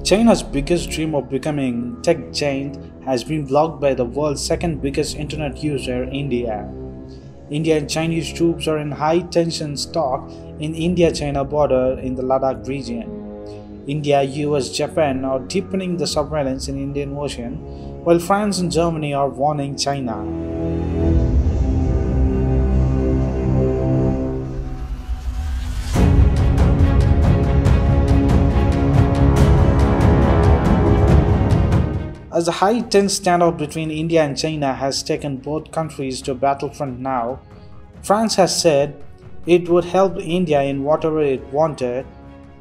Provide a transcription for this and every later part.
China's biggest dream of becoming tech giant has been blocked by the world's second biggest internet user, India. India and Chinese troops are in high tension talk in India-China border in the Ladakh region. India, US, Japan are deepening the surveillance in Indian Ocean, while France and Germany are warning China. As the high-tense standoff between India and China has taken both countries to a battlefront now, France has said it would help India in whatever it wanted.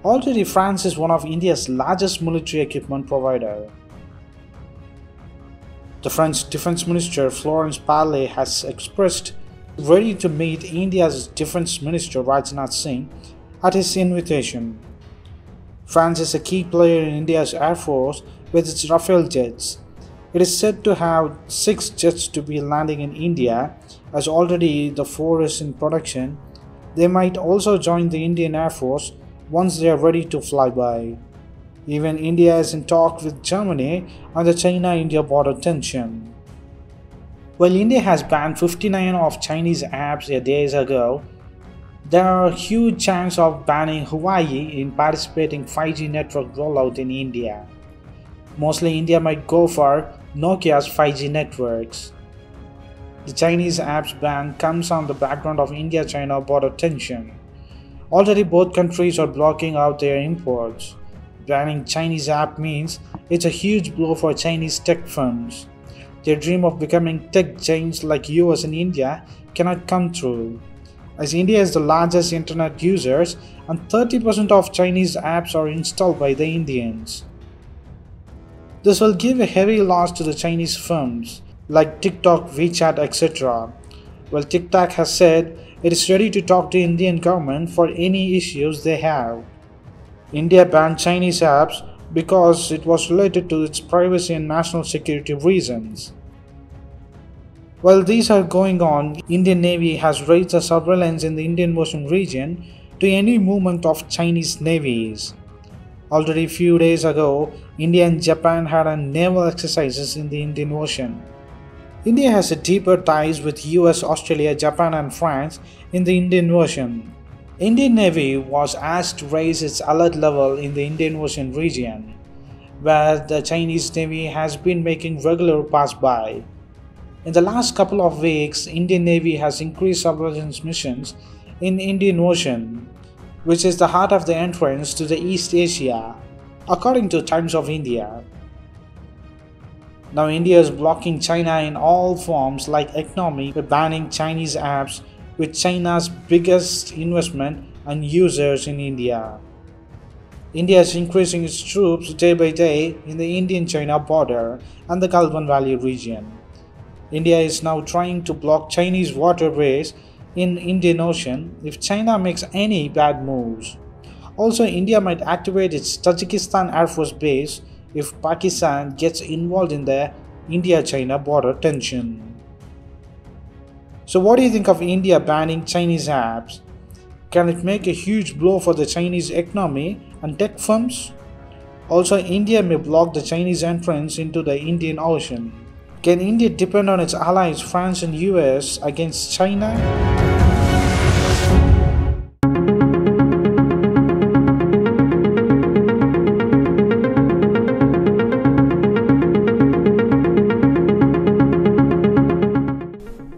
Already, France is one of India's largest military equipment provider. The French Defence Minister Florence Pahli has expressed ready to meet India's Defence Minister Rajnath Singh at his invitation. France is a key player in India's Air Force with its Rafael jets. It is said to have 6 jets to be landing in India, as already the 4 is in production. They might also join the Indian Air Force once they are ready to fly by. Even India is in talks with Germany on the China-India border tension. While India has banned 59 of Chinese apps days ago, there are a huge chance of banning Huawei in participating 5G network rollout in India. Mostly India might go for Nokia's 5G networks. The Chinese apps ban comes on the background of India-China border tension. Already both countries are blocking out their imports. Banning Chinese app means it's a huge blow for Chinese tech firms. Their dream of becoming tech giants like US and India cannot come true, as India is the largest internet users and 30% of Chinese apps are installed by the Indians. This will give a heavy loss to the Chinese firms like TikTok, WeChat, etc. Well, TikTok has said it is ready to talk to Indian government for any issues they have. India banned Chinese apps because it was related to its privacy and national security reasons. While these are going on, Indian Navy has raised the surveillance in the Indian Ocean region to any movement of Chinese navies. Already a few days ago, India and Japan had a naval exercises in the Indian Ocean. India has a deeper ties with US, Australia, Japan and France in the Indian Ocean. Indian Navy was asked to raise its alert level in the Indian Ocean region, where the Chinese Navy has been making regular pass-by. In the last couple of weeks, Indian Navy has increased surveillance missions in Indian Ocean, which is the heart of the entrance to the East Asia, according to Times of India. Now India is blocking China in all forms like economy by banning Chinese apps, with China's biggest investment and users in India. India is increasing its troops day by day in the Indian-China border and the Galwan Valley region. India is now trying to block Chinese waterways in Indian Ocean if China makes any bad moves. Also, India might activate its Tajikistan Air Force base if Pakistan gets involved in the India-China border tension. So what do you think of India banning Chinese apps? Can it make a huge blow for the Chinese economy and tech firms? Also, India may block the Chinese entrance into the Indian Ocean. Can India depend on its allies France and US against China?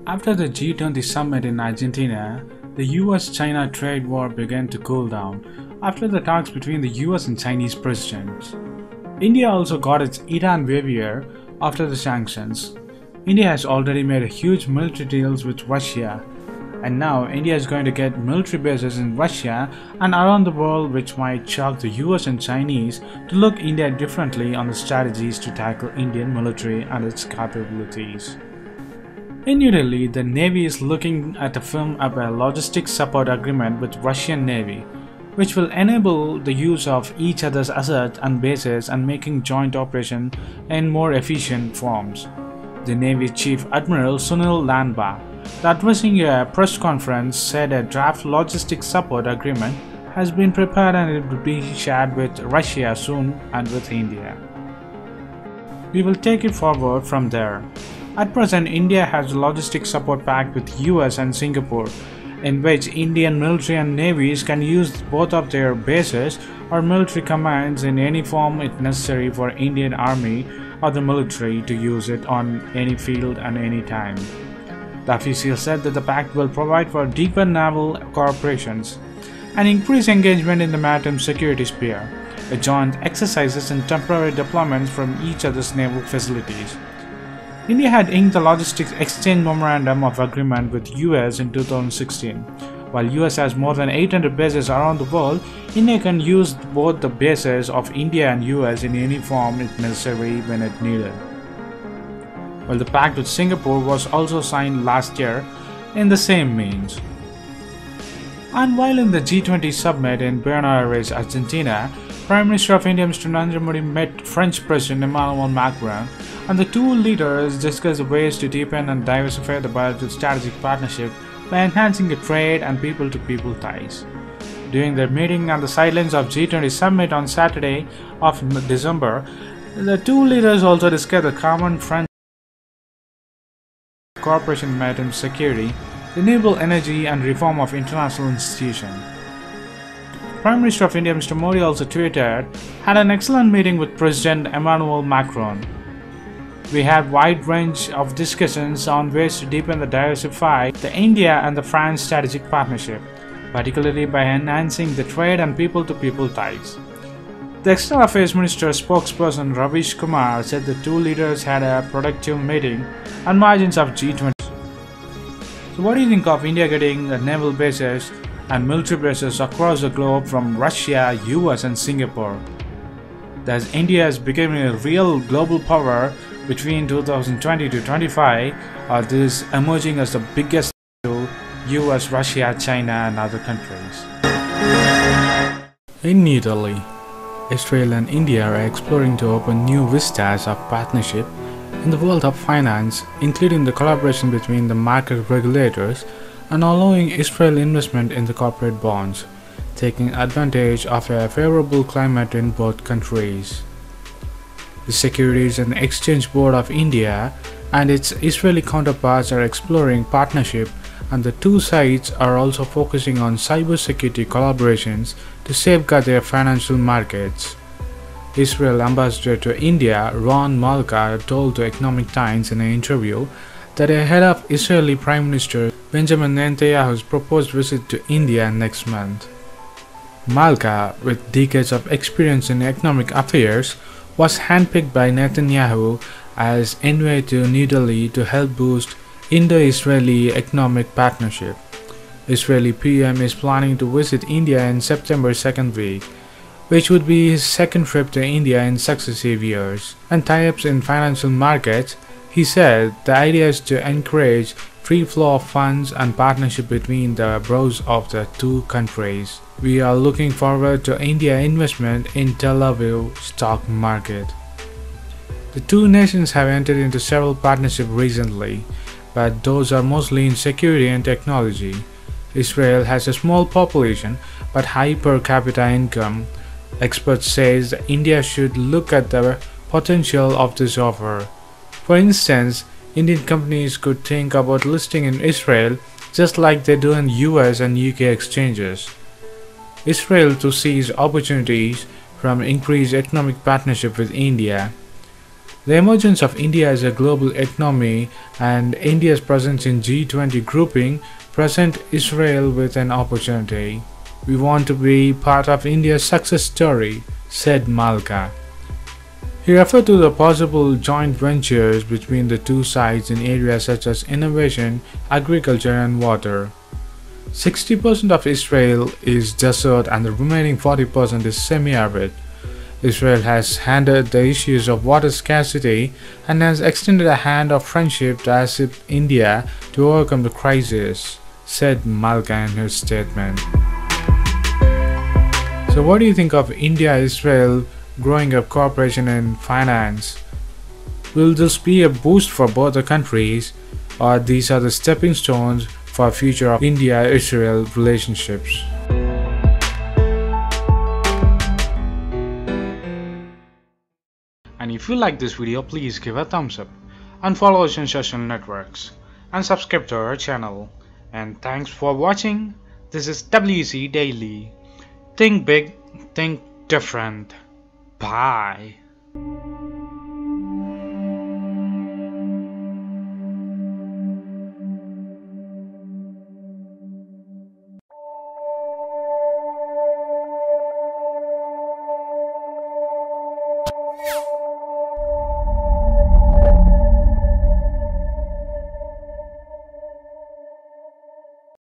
After the G20 summit in Argentina, the US-China trade war began to cool down after the talks between the US and Chinese presidents. India also got its Iran waiver after the sanctions. India has already made a huge military deals with Russia, and now India is going to get military bases in Russia and around the world, which might shock the US and Chinese to look India differently on the strategies to tackle Indian military and its capabilities. In New Delhi, the Navy is looking at a firm up a logistics support agreement with Russian Navy, which will enable the use of each other's assets and bases and making joint operation in more efficient forms. The Navy Chief Admiral Sunil Lanba, addressing a press conference, said a draft logistics support agreement has been prepared and it will be shared with Russia soon and with India. We will take it forward from there. At present, India has a logistics support pact with US and Singapore, in which Indian military and navies can use both of their bases or military commands in any form if necessary for Indian Army or the military to use it on any field and any time. The official said that the pact will provide for deeper naval cooperations and increase engagement in the maritime security sphere, with joint exercises and temporary deployments from each other's naval facilities. India had inked the Logistics Exchange Memorandum of Agreement with US in 2016. While US has more than 800 bases around the world, India can use both the bases of India and US in any form if necessary when it needed. While the pact with Singapore was also signed last year in the same means. And while in the G20 summit in Buenos Aires, Argentina, Prime Minister of India Mr. Narendra Modi met French President Emmanuel Macron, and the two leaders discussed ways to deepen and diversify the bilateral strategic partnership by enhancing the trade and people-to-people ties. During their meeting on the sidelines of G20 summit on Saturday of December, the two leaders also discussed the common French cooperation in maritime security, renewable energy and reform of international institutions. Prime Minister of India Mr. Modi also tweeted, "Had an excellent meeting with President Emmanuel Macron. We had wide range of discussions on ways to deepen and diversify the India and the France strategic partnership, particularly by enhancing the trade and people-to-people ties." The External Affairs Minister spokesperson Ravish Kumar said the two leaders had a productive meeting on margins of G20. So what do you think of India getting naval bases and military bases across the globe from Russia, US and Singapore? Thus, India is becoming a real global power between 2020 to 25, or this emerging as the biggest to US, Russia, China and other countries. In Italy, Israel and India are exploring to open new vistas of partnership in the world of finance, including the collaboration between the market regulators and allowing Israel investment in the corporate bonds, taking advantage of a favorable climate in both countries. The Securities and Exchange Board of India and its Israeli counterparts are exploring partnership, and the two sides are also focusing on cybersecurity collaborations to safeguard their financial markets. Israel Ambassador to India Ron Malka told the Economic Times in an interview that ahead of Israeli Prime Minister Benjamin Netanyahu's proposed visit to India next month. Malka, with decades of experience in economic affairs, was handpicked by Netanyahu as envoy to New Delhi to help boost Indo-Israeli economic partnership. Israeli PM is planning to visit India in September second week, which would be his second trip to India in successive years. And tie-ups in financial markets, he said the idea is to encourage free flow of funds and partnership between the bros of the two countries. We are looking forward to India investment in Tel Aviv stock market. The two nations have entered into several partnerships recently, but those are mostly in security and technology. Israel has a small population but high per capita income. Experts say India should look at the potential of this offer. For instance, Indian companies could think about listing in Israel just like they do in US and UK exchanges. Israel to seize opportunities from increased economic partnership with India. The emergence of India as a global economy and India's presence in G20 grouping present Israel with an opportunity. We want to be part of India's success story, said Malka. He referred to the possible joint ventures between the two sides in areas such as innovation, agriculture and water. 60% of Israel is desert and the remaining 40% is semi-arid. Israel has handled the issues of water scarcity and has extended a hand of friendship to assist India to overcome the crisis, said Malka in his statement. So what do you think of India-Israel growing up cooperation in finance? Will this be a boost for both the countries, or these are the stepping stones for future of India-Israel relationships? if you like this video, please give a thumbs up and follow us on social networks and subscribe to our channel. And thanks for watching. This is WC Daily. Think big, think different. Bye.